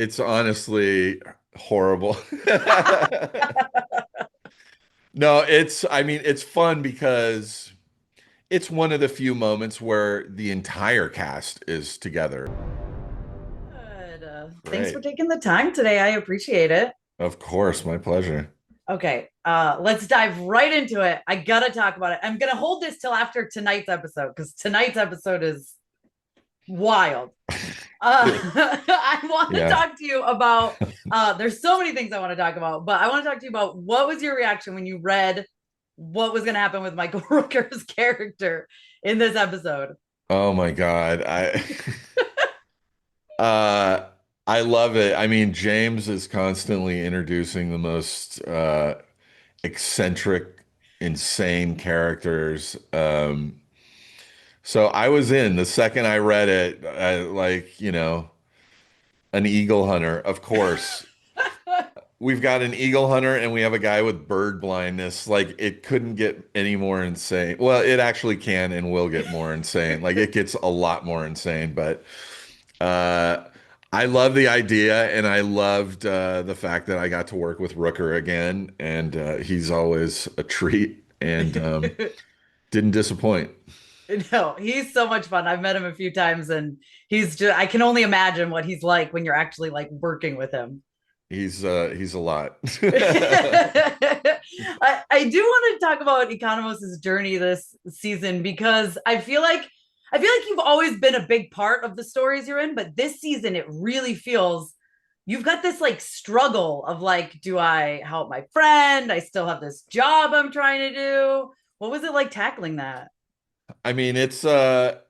it's honestly horrible. No, I mean, it's fun because it's one of the few moments where the entire cast is together. Good. Thanks for Great. taking the time today. I appreciate it. Of course, my pleasure. Okay, let's dive right into it. I gotta talk about it. I'm gonna hold this till after tonight's episode because tonight's episode is wild. I want to Yeah. talk to you about. There's so many things I want to talk about, but I want to talk to you about what was your reaction when you read what was going to happen with Michael Rooker's character in this episode. Oh my God. Uh I love it. I mean, James is constantly introducing the most eccentric, insane characters. So I was in the second I read it, like, an eagle hunter, of course. We've got an eagle hunter and we have a guy with bird blindness. Like it couldn't get any more insane. Well, it actually can and will get more insane. Like it gets a lot more insane, but uh I love the idea and I loved the fact that I got to work with Rooker again and he's always a treat and didn't disappoint. No, he's so much fun. I've met him a few times and he's just I can only imagine what he's like when you're actually like working with him. He's a lot. I do want to talk about Economos' journey this season because I feel like you've always been a big part of the stories you're in, but this season it really feels you've got this like struggle of like, do I help my friend? I still have this job I'm trying to do. What was it like tackling that? I mean, it's a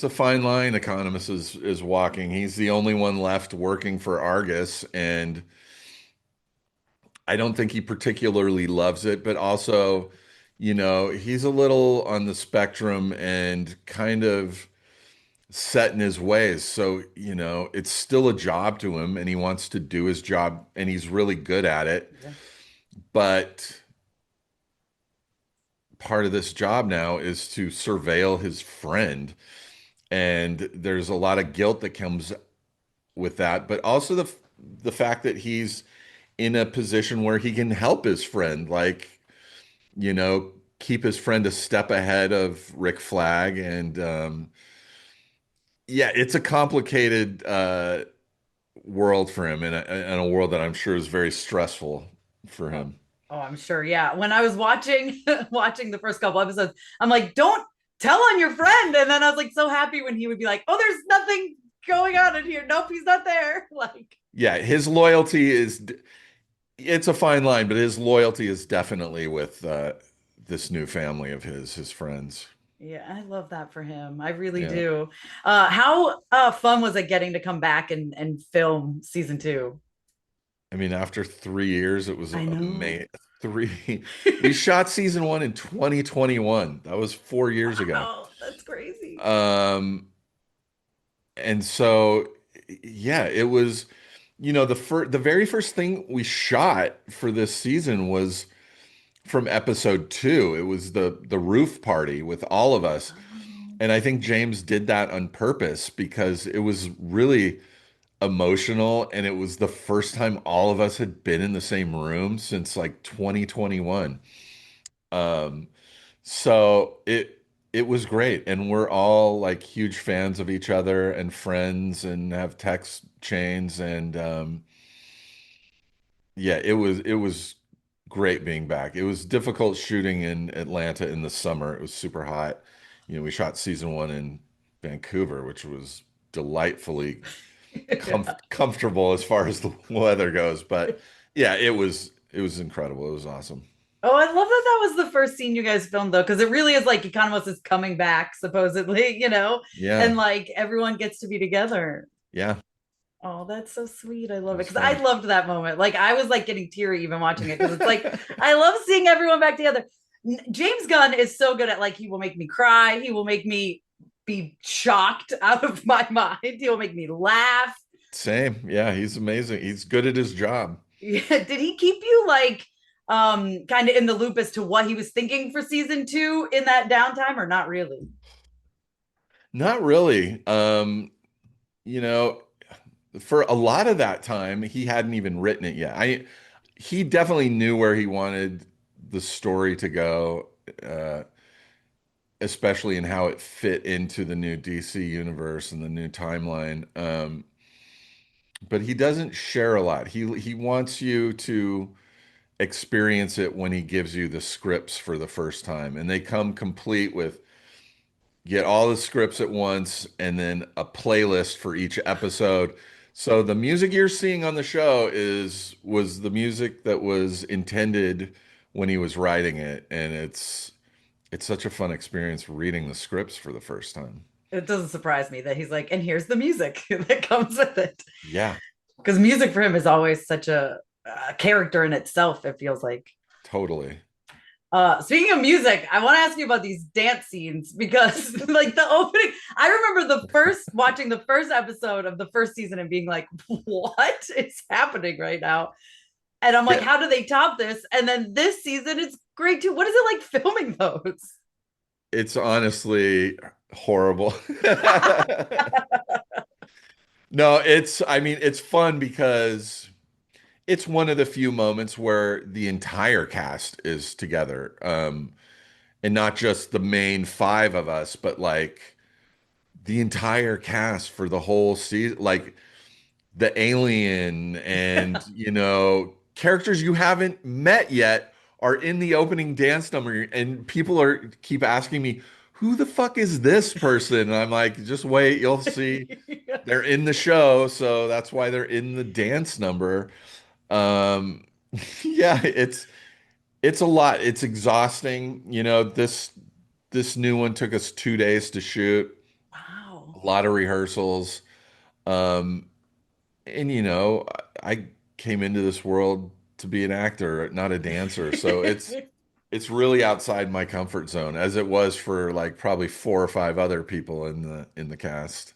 fine line Economos is walking. He's the only one left working for Argus, and I don't think he particularly loves it, but also, he's a little on the spectrum and kind of set in his ways. So, it's still a job to him and he wants to do his job and he's really good at it. Yeah. But part of this job now is to surveil his friend. And there's a lot of guilt that comes with that, but also the fact that he's in a position where he can help his friend, like, you know, keep his friend a step ahead of Rick Flag. And yeah, it's a complicated world for him and a world that I'm sure is very stressful for Oh, him. oh, I'm sure. Yeah. When I was watching watching the first couple episodes, I'm like, don't tell on your friend. And then I was like so happy when he would be like, oh, there's nothing going on in here. Nope, he's not there. Like, Yeah, his loyalty is it's a fine line, but his loyalty is definitely with this new family of his friends. yeah, I love that for him. I really Yeah. do. How fun was it getting to come back and film season two? I mean, after 3 years, it was I know. amazing. We shot season one in 2021. That was 4 years ago. Wow, that's crazy. Um, and so, yeah, it was, the very first thing we shot for this season was from episode two. It was the roof party with all of us. Oh, And I think James did that on purpose because it was really emotional and it was the first time all of us had been in the same room since like 2021. Um, so it was great and we're all like huge fans of each other and friends and have text chains and yeah, it was great being back. It was difficult shooting in Atlanta in the summer. It was super hot. We shot season one in Vancouver, which was delightfully yeah. comfortable as far as the weather goes. But yeah, it was incredible. It was awesome. Oh, I love that that was the first scene you guys filmed though, because it really is like Economos is coming back, supposedly, Yeah, and like everyone gets to be together. yeah, Oh, that's so sweet. I it love it was because I fun. loved that moment. Like I was like getting teary even watching it because it's like I love seeing everyone back together. James Gunn is so good at like he will make me cry, he will make me be shocked out of my mind, he will make me laugh. Same. Yeah, he's amazing. He's good at his job. Yeah. Did he keep you like kind of in the loop as to what he was thinking for season two in that downtime or not really? Not really. You know, for a lot of that time, he hadn't even written it yet. He definitely knew where he wanted the story to go, uh, especially in how it fit into the new DC universe and the new timeline. But he doesn't share a lot. He wants you to experience it when he gives you the scripts for the first time, and they come complete with get all the scripts at once and then a playlist for each episode. So the music you're seeing on the show is was the music that was intended when he was writing it, and it's such a fun experience reading the scripts for the first time. It doesn't surprise me that he's like, and here's the music that comes with it. Yeah, Because music for him is always such a character in itself, it feels like. totally. Speaking of music, I want to ask you about these dance scenes because, like, the opening, I remember watching the first episode of the first season and being like, what is happening right now? And I'm like, Yeah, how do they top this? And then this season, it's great too. What is it like filming those? it's honestly horrible. No, I mean, it's fun because it's one of the few moments where the entire cast is together. And not just the main five of us, but like the entire cast for the whole season, like the alien and, characters you haven't met yet are in the opening dance number. And people are keep asking me, who the fuck is this person? And I'm like, just wait, you'll see. They're in the show, so that's why they're in the dance number. Um, yeah, it's a lot. It's exhausting. This new one took us 2 days to shoot, Wow. a lot of rehearsals. Um, and I came into this world to be an actor, not a dancer. So it's really outside my comfort zone, as it was for like probably four or five other people in the cast.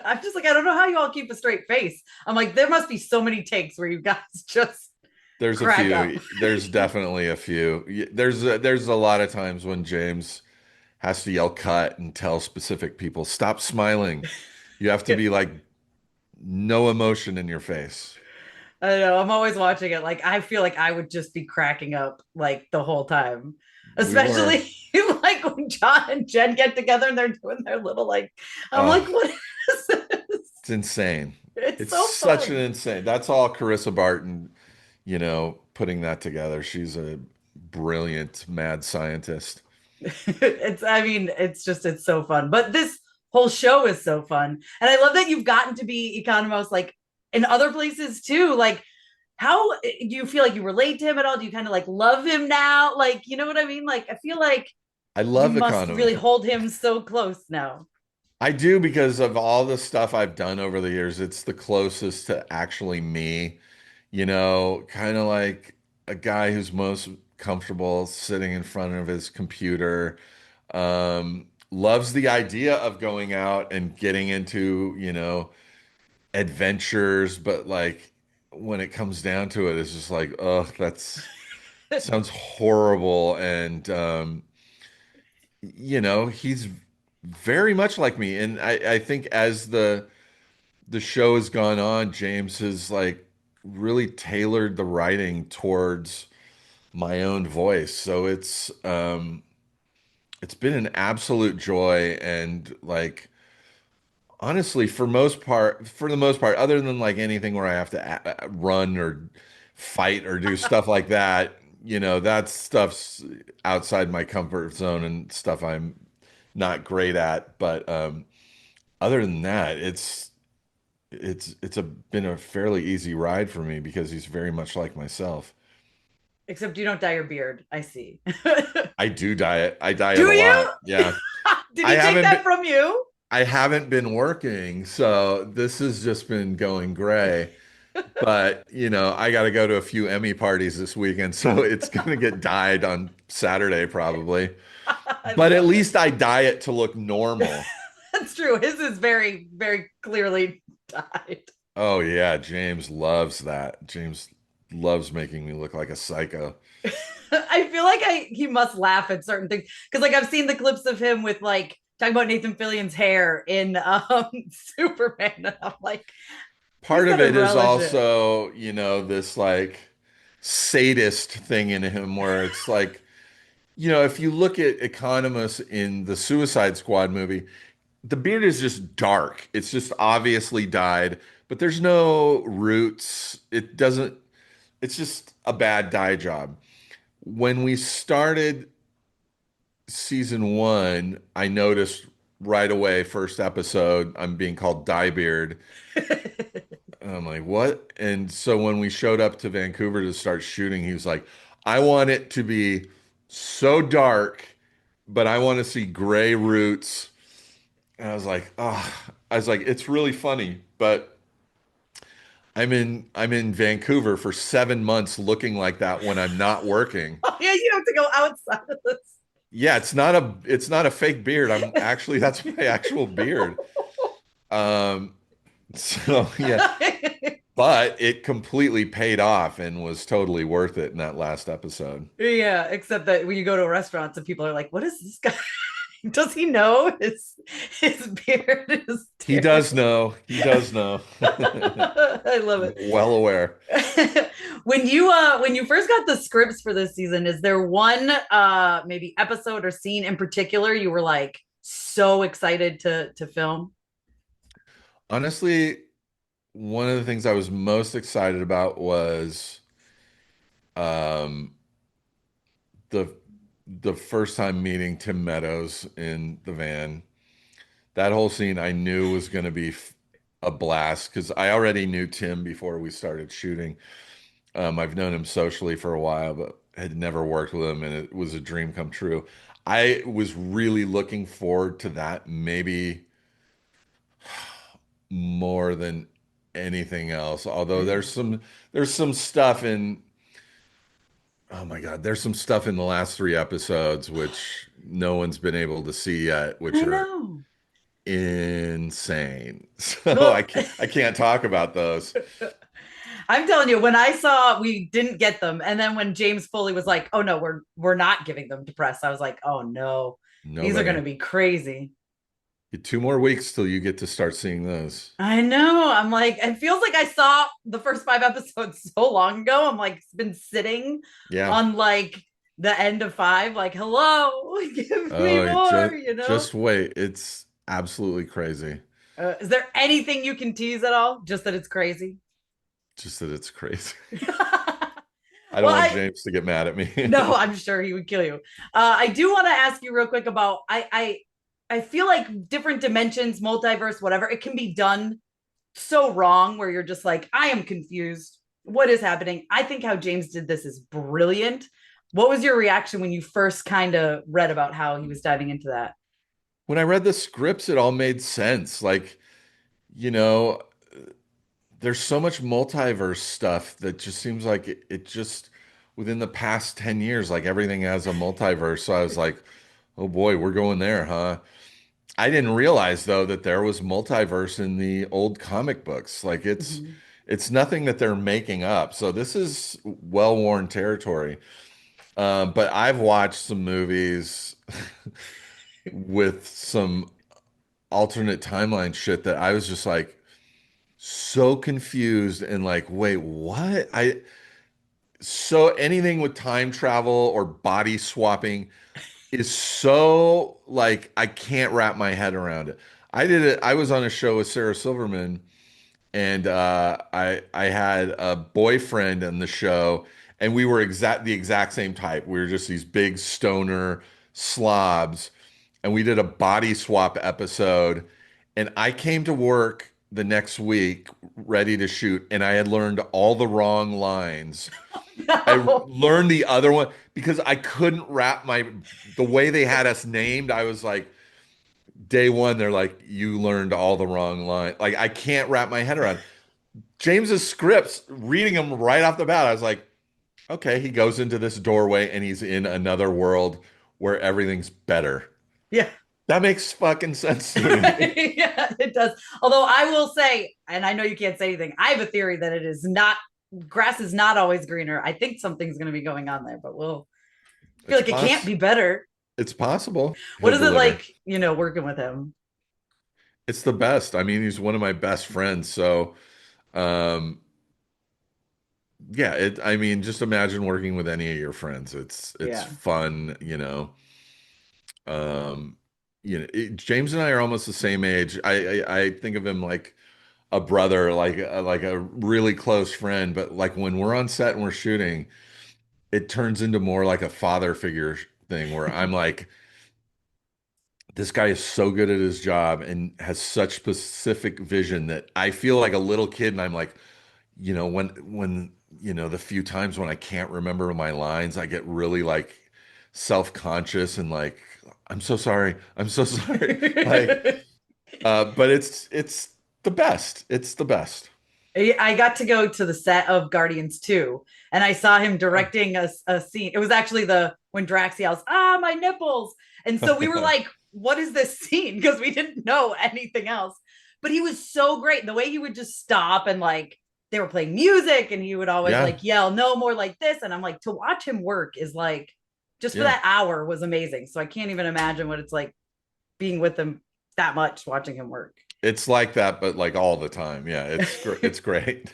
I'm just like, I don't know how you all keep a straight face. I'm like, there must be so many takes where you guys just There's a crack up. few. There's definitely a few. There's a lot of times when James has to yell cut and tell specific people, stop smiling. You have to be like no emotion in your face. I don't know. I'm always watching it. Like, I feel like I would just be cracking up like the whole time, We were. especially like when John and Jen get together and they're doing their little like, I'm Oh, like, what is this? it's insane. It's It's so such an fun. insane. That's all Carissa Barton, putting that together. She's a brilliant mad scientist. I mean, it's so fun. But this whole show is so fun. And I love that you've gotten to be Economos like in other places too. Like, how do you feel like you relate to him at all? Do you kind of like love him now? Like, you know what I mean? Like, I feel like I you love must Economos. really hold him so close now. I do because of all the stuff I've done over the years. It's the closest to actually me, kind of like a guy who's most comfortable sitting in front of his computer. Loves the idea of going out and getting into, adventures, but like when it comes down to it, it's just like, oh, that's sounds horrible. And he's very much like me. And I think as the show has gone on, James has like really tailored the writing towards my own voice. So it's been an absolute joy and like honestly, for the most part, other than like anything where I have to run or fight or do stuff like that, that stuff's outside my comfort zone and stuff I'm not great at. But other than that, it's been a fairly easy ride for me because he's very much like myself. Except you don't dye your beard. I see. I do diet. I diet Do a you? lot. Yeah. Did I he take haven't that been from you? I haven't been working, so this has just been going gray. But, I got to go to a few Emmy parties this weekend, so it's going to get dyed on Saturday probably. I But at love it. least I dye it to look normal. That's true. His is very, very clearly dyed. Oh yeah, James loves that. James loves making me look like a psycho. I feel like he must laugh at certain things because like I've seen the clips of him with like talking about Nathan Fillion's hair in Superman, and I'm like, He's part of gonna it is relish it. also, you know, this like sadist thing in him where it's like, you know, if you look at Economos in the Suicide Squad movie, the beard is just dark. It's just obviously dyed, but there's no roots. It doesn't, it's just a bad dye job. When we started season one, I noticed right away, first episode, I'm being called Dyebeard. And I'm like, what? And so when we showed up to Vancouver to start shooting, he was like, I want it to be so dark, but I want to see gray roots. And I was like, oh, I was like, it's really funny, but I'm in Vancouver for 7 months looking like that when I'm not working. Oh yeah, you have to go outside of this. Yeah, it's not a fake beard. I'm actually that's my actual beard. Um, so yeah, but it completely paid off and was totally worth it in that last episode. Yeah, except that when you go to restaurants and people are like, "What is this guy? Does he know his beard is He does terrible?" know. He does know. I love it. Well aware. When you first got the scripts for this season, is there one maybe episode or scene in particular you were like so excited to film? Honestly, one of the things I was most excited about was um, the the first time meeting Tim Meadows in the van. That whole scene I knew was going to be a blast because I already knew Tim before we started shooting. I've known him socially for a while, but had never worked with him, and it was a dream come true. I was really looking forward to that, maybe more than anything else. Although there's some stuff in oh my God, there's some stuff in the last three episodes which no one's been able to see yet, which I are know. insane. So I Well, can't talk about those. I'm telling you, when I saw we didn't get them, and then when James Foley was like, "Oh no, we're not giving them to press," I was like, "Oh no, these are going to Nobody. be crazy." 2 more weeks till you get to start seeing those. I know. I'm like, it feels like I saw the first 5 episodes so long ago. I'm like, it's been sitting Yeah. on like the end of five, like, hello, give me Oh, more, just wait. It's absolutely crazy. Is there anything you can tease at all? Just that it's crazy. Just that it's crazy. I don't Well, want James to get mad at me. no, I'm sure he would kill you. I do want to ask you real quick about I feel like different dimensions, multiverse, whatever, it can be done so wrong where you're just like, I am confused. What is happening? I think how James did this is brilliant. What was your reaction when you first kind of read about how he was diving into that? When I read the scripts, it all made sense. Like, you know, there's so much multiverse stuff that just seems like it just within the past 10 years, like everything has a multiverse. So I was like, oh boy, we're going there, huh? I didn't realize though that there was multiverse in the old comic books. Like Mhm. it's nothing that they're making up. So this is well-worn territory. But I've watched some movies with some alternate timeline shit that I was just like so confused and like, wait, what? So anything with time travel or body swapping is so like I can't wrap my head around it. I did it. I was on a show with Sarah Silverman, and I had a boyfriend in the show, and we were the exact same type. We were just these big stoner slobs, and we did a body swap episode. And I came to work the next week ready to shoot, and I had learned all the wrong lines. I No. learned the other one because I couldn't wrap the way they had us named. I was like, day one, they're like, you learned all the wrong line. Like, I can't wrap my head around James's scripts, reading them right off the bat. I was like, okay, he goes into this doorway and he's in another world where everything's better. Yeah. That makes fucking sense to me. Yeah, it does. Although I will say, and I know you can't say anything, I have a theory that it is not grass is not always greener. I think something's going to be going on there, but we'll feel It's like it can't poss be better. it's possible What he'll is it deliver. like, working with him? It's the best. I mean, he's one of my best friends. So Um, yeah, I mean, just imagine working with any of your friends. It's Yeah. fun, you know. Um, James and I are almost the same age. I think of him like a brother, like a really close friend, but like when we're on set and we're shooting, it turns into more like a father figure thing where I'm like, this guy is so good at his job and has such specific vision that I feel like a little kid and I'm like, when the few times when I can't remember my lines, I get really like self-conscious and like, I'm so sorry. I'm so sorry. Like, but it's the best. It's the best. I got to go to the set of Guardians 2 and I saw him Oh. directing a scene. It was actually the when Drax yells, "Ah, my nipples." And so we were like, "What is this scene?" Because we didn't know anything else. But he was so great. The way he would just stop and like they were playing music and he would always Yeah. like yell, "No more like this." And I'm like, to watch him work is like just for Yeah. that hour was amazing. So I can't even imagine what it's like being with him that much, watching him work. It's like that, but like all the time. Yeah, it's great.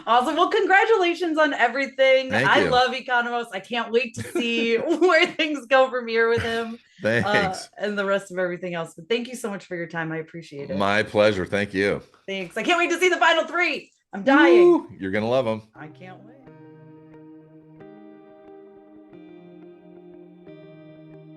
Awesome. Well, congratulations on everything. Thank I you. love Economos. I can't wait to see where things go from here with him Thanks. and the rest of everything else. But thank you so much for your time. I appreciate it. My pleasure. Thank you. Thanks. I can't wait to see the final three. I'm dying. Woo! You're gonna love them. I can't wait.